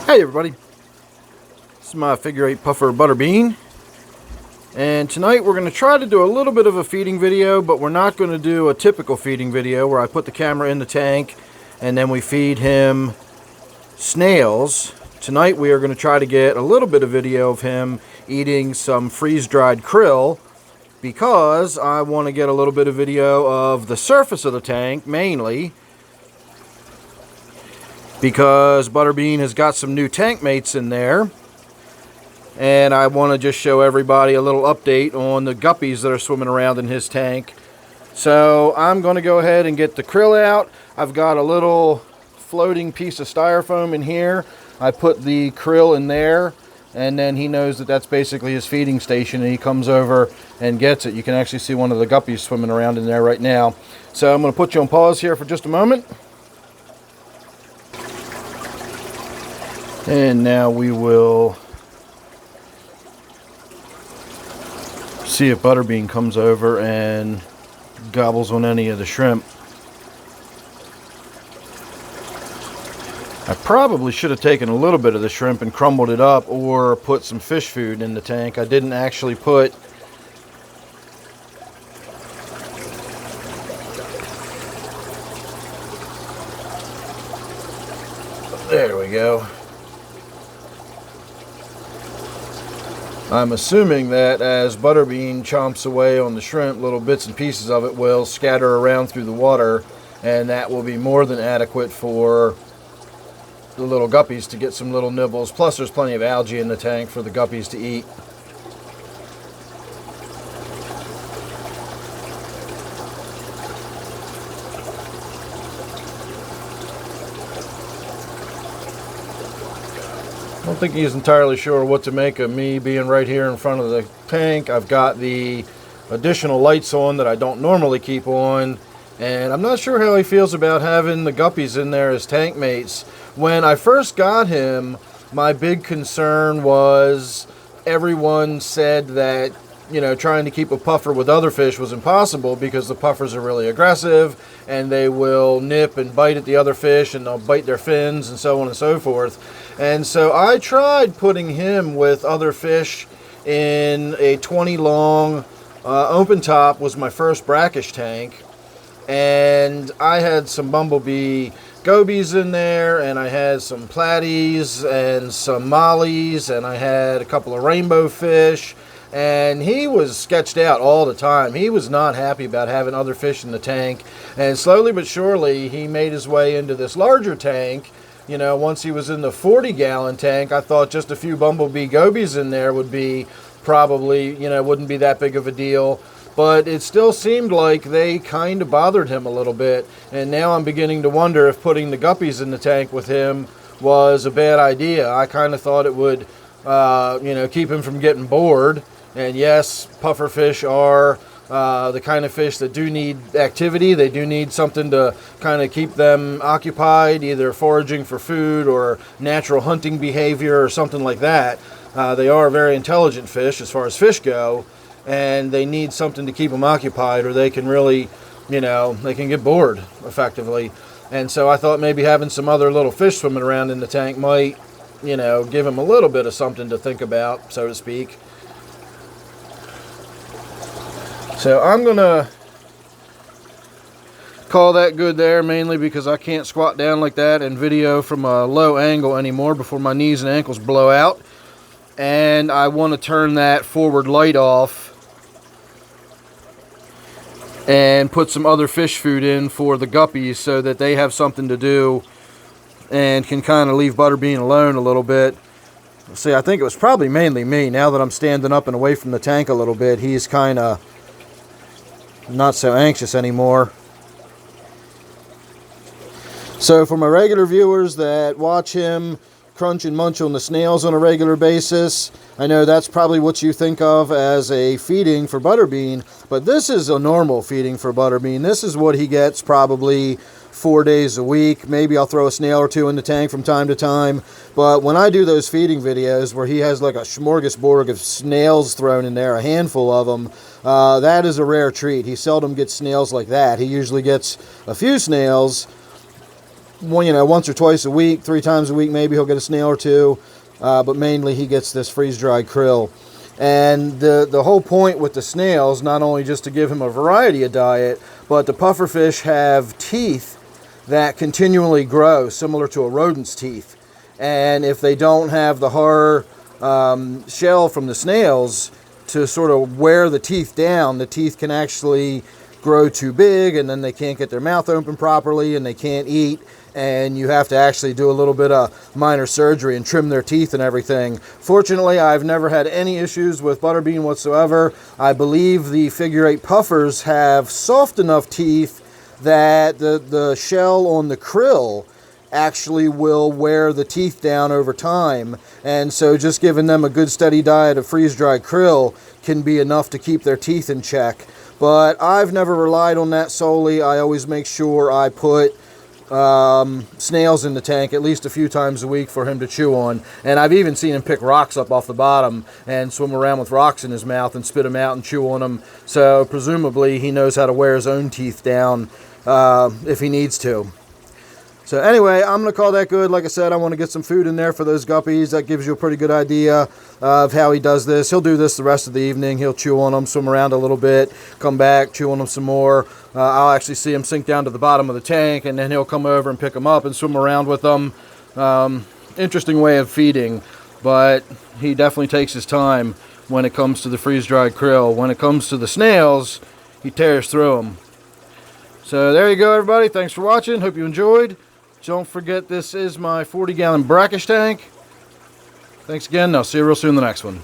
Hey everybody, this is my figure 8 puffer Butterbean, and tonight we're going to try to do a little bit of a feeding video, but we're not going to do a typical feeding video where I put the camera in the tank and then we feed him snails. Tonight we are going to try to get a little bit of video of him eating some freeze-dried krill, because I want to get a little bit of video of the surface of the tank mainly, because Butterbean has got some new tank mates in there, and I want to just show everybody a little update on the guppies that are swimming around in his tank. So I'm going to go ahead and get the krill out. I've got a little floating piece of styrofoam in here. I put the krill in there, and then he knows that that's basically his feeding station, and he comes over and gets it. You can actually see one of the guppies swimming around in there right now. So I'm going to put you on pause here for just a moment. And now we will see if Butterbean comes over and gobbles on any of the shrimp. I probably should have taken a little bit of the shrimp and crumbled it up, or put some fish food in the tank. I didn't actually put there we go. I'm assuming that as Butterbean chomps away on the shrimp, little bits and pieces of it will scatter around through the water, and that will be more than adequate for the little guppies to get some little nibbles. Plus there's plenty of algae in the tank for the guppies to eat. I don't think he's entirely sure what to make of me being right here in front of the tank. I've got the additional lights on that I don't normally keep on, and I'm not sure how he feels about having the guppies in there as tank mates. When I first got him, my big concern was everyone said that, you know, trying to keep a puffer with other fish was impossible, because the puffers are really aggressive and they will nip and bite at the other fish, and they'll bite their fins and so on and so forth. And so I tried putting him with other fish in a 20 long open top. Was my first brackish tank, and I had some bumblebee gobies in there, and I had some platies and some mollies, and I had a couple of rainbow fish, and he was sketched out all the time. He was not happy about having other fish in the tank, and slowly but surely he made his way into this larger tank. You know, once he was in the 40-gallon tank, I thought just a few bumblebee gobies in there would be probably, you know, wouldn't be that big of a deal. But it still seemed like they kind of bothered him a little bit. And now I'm beginning to wonder if putting the guppies in the tank with him was a bad idea. I kind of thought it would, you know, keep him from getting bored. And yes, puffer fish are the kind of fish that do need activity. They do need something to kind of keep them occupied, either foraging for food or natural hunting behavior or something like that. They are very intelligent fish as far as fish go, and they need something to keep them occupied, or they can really, you know, they can get bored effectively. And so I thought maybe having some other little fish swimming around in the tank might, you know, give them a little bit of something to think about, so to speak. So I'm going to call that good there, mainly because I can't squat down like that and video from a low angle anymore before my knees and ankles blow out. And I want to turn that forward light off and put some other fish food in for the guppies, so that they have something to do and can kind of leave Butterbean alone a little bit. See, I think it was probably mainly me. Now that I'm standing up and away from the tank a little bit, he's kind of not so anxious anymore. So for my regular viewers that watch him crunch and munch on the snails on a regular basis, I know that's probably what you think of as a feeding for Butterbean, but this is a normal feeding for Butterbean. This is what he gets probably 4 days a week. Maybe I'll throw a snail or two in the tank from time to time, but when I do those feeding videos where he has like a smorgasbord of snails thrown in there, a handful of them, that is a rare treat. He seldom gets snails like that. He usually gets a few snails, once or twice a week, 3 times a week maybe he'll get a snail or two, but mainly he gets this freeze-dried krill. And the whole point with the snails, not only just to give him a variety of diet, but the pufferfish have teeth that continually grow, similar to a rodent's teeth. And if they don't have the hard shell from the snails to sort of wear the teeth down, the teeth can actually grow too big, and then they can't get their mouth open properly, and they can't eat, and you have to actually do a little bit of minor surgery and trim their teeth and everything. Fortunately, I've never had any issues with Butterbean whatsoever. I believe the figure 8 puffers have soft enough teeth that the shell on the krill actually will wear the teeth down over time, and so just giving them a good steady diet of freeze-dried krill can be enough to keep their teeth in check. But I've never relied on that solely. I always make sure I put snails in the tank at least a few times a week for him to chew on. And I've even seen him pick rocks up off the bottom and swim around with rocks in his mouth and spit them out and chew on them. So presumably he knows how to wear his own teeth down if he needs to. So anyway, I'm going to call that good. Like I said, I want to get some food in there for those guppies. That gives you a pretty good idea of how he does this. He'll do this the rest of the evening. He'll chew on them, swim around a little bit, come back, chew on them some more. I'll actually see him sink down to the bottom of the tank, and then he'll come over and pick them up and swim around with them. Interesting way of feeding, but he definitely takes his time when it comes to the freeze-dried krill. When it comes to the snails, he tears through them. So there you go, everybody. Thanks for watching. Hope you enjoyed. Don't forget, this is my 40-gallon brackish tank. Thanks again. I'll see you real soon in the next one.